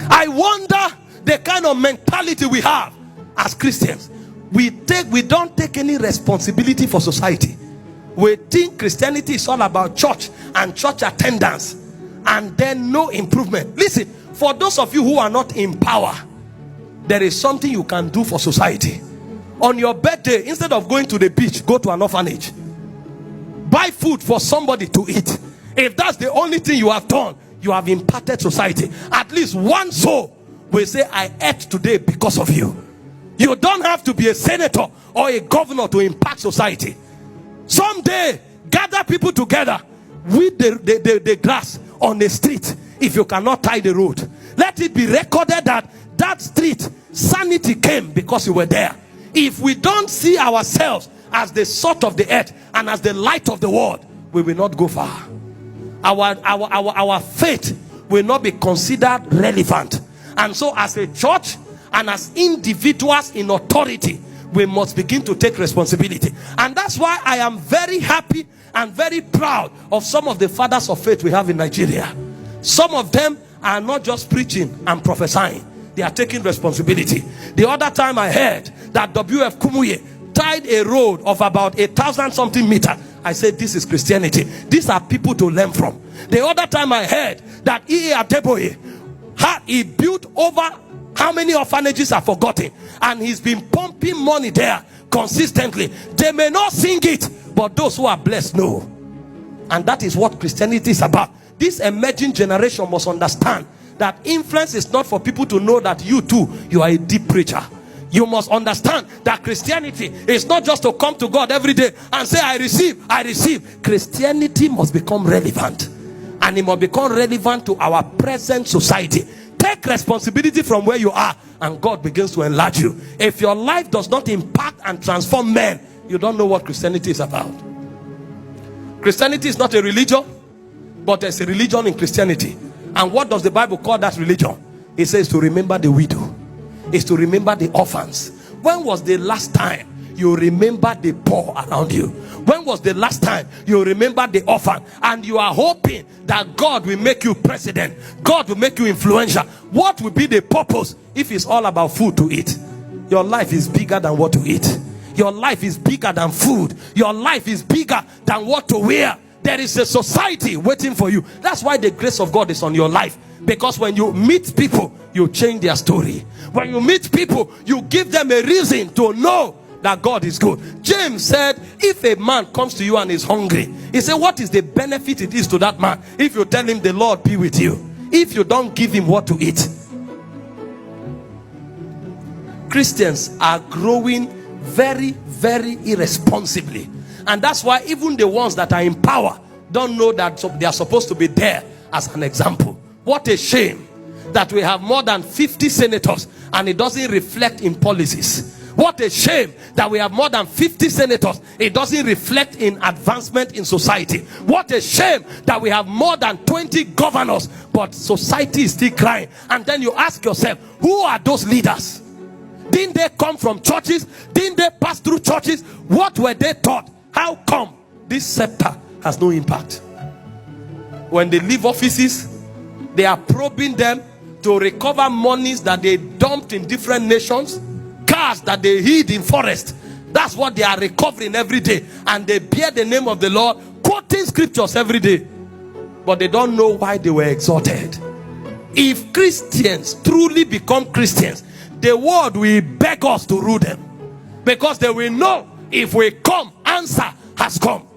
I wonder the kind of mentality we have as Christians. We don't take any responsibility for society. We think Christianity is all about church and church attendance, and then no improvement. Listen, for those of you who are not in power, there is something you can do for society. On your birthday, instead of going to the beach, go to an orphanage. Buy food for somebody to eat. If that's the only thing you have done, you have impacted society. At least one soul will say, I ate today because of you. You don't have to be a senator or a governor to impact society. Someday, gather people together with the grass on the street. If you cannot tie the road, let it be recorded that that street, sanity came because you were there. If we don't see ourselves as the salt of the earth and as the light of the world, we will not go far. Our faith will not be considered relevant. And so as a church and as individuals in authority, we must begin to take responsibility. And that's why I am very happy and very proud of some of the fathers of faith we have in Nigeria. Some of them are not just preaching and prophesying. They are taking responsibility. The other time I heard that W.F. Kumuye tied a road of about 1,000 something meters. I said, this is Christianity. These are people to learn from. The other time I heard that E.A. Adeboye, he built over how many orphanages are forgotten, and he's been pumping money there consistently. They may not sing it, but those who are blessed know. And that is what Christianity is about. This emerging generation must understand that influence is not for people to know that you too, you are a deep preacher. You must understand that Christianity is not just to come to God every day and say, I receive, I receive. Christianity must become relevant, and it must become relevant to our present society. Take responsibility from where you are, and God begins to enlarge you. If your life does not impact and transform men, you don't know what Christianity is about. Christianity is not a religion, but there's a religion in Christianity. And what does the Bible call that religion? It says to remember the widow. It's to remember the orphans. When was the last time you remember the poor around you? When was the last time you remember the orphan? And you are hoping that God will make you president. God will make you influential. What will be the purpose if it's all about food to eat? Your life is bigger than what to eat. Your life is bigger than food. Your life is bigger than what to wear. There is a society waiting for you. That's why the grace of God is on your life. Because when you meet people, you change their story. When you meet people, you give them a reason to know that God is good. James said, if a man comes to you and is hungry, he said, what is the benefit it is to that man if you tell him the Lord be with you, if you don't give him what to eat? Christians are growing very, very irresponsibly. And that's why even the ones that are in power don't know that they are supposed to be there as an example. What a shame that we have more than 50 senators and it doesn't reflect in policies. What a shame that we have more than 50 senators. It doesn't reflect in advancement in society. What a shame that we have more than 20 governors, but society is still crying. And then you ask yourself, who are those leaders? Didn't they come from churches? Didn't they pass through churches? What were they taught? How come this scepter has no impact? When they leave offices, they are probing them to recover monies that they dumped in different nations, cars that they hid in forest. That's what they are recovering every day. And they bear the name of the Lord, quoting scriptures every day. But they don't know why they were exalted. If Christians truly become Christians, the world will beg us to rule them. Because they will know if we come, answer has come.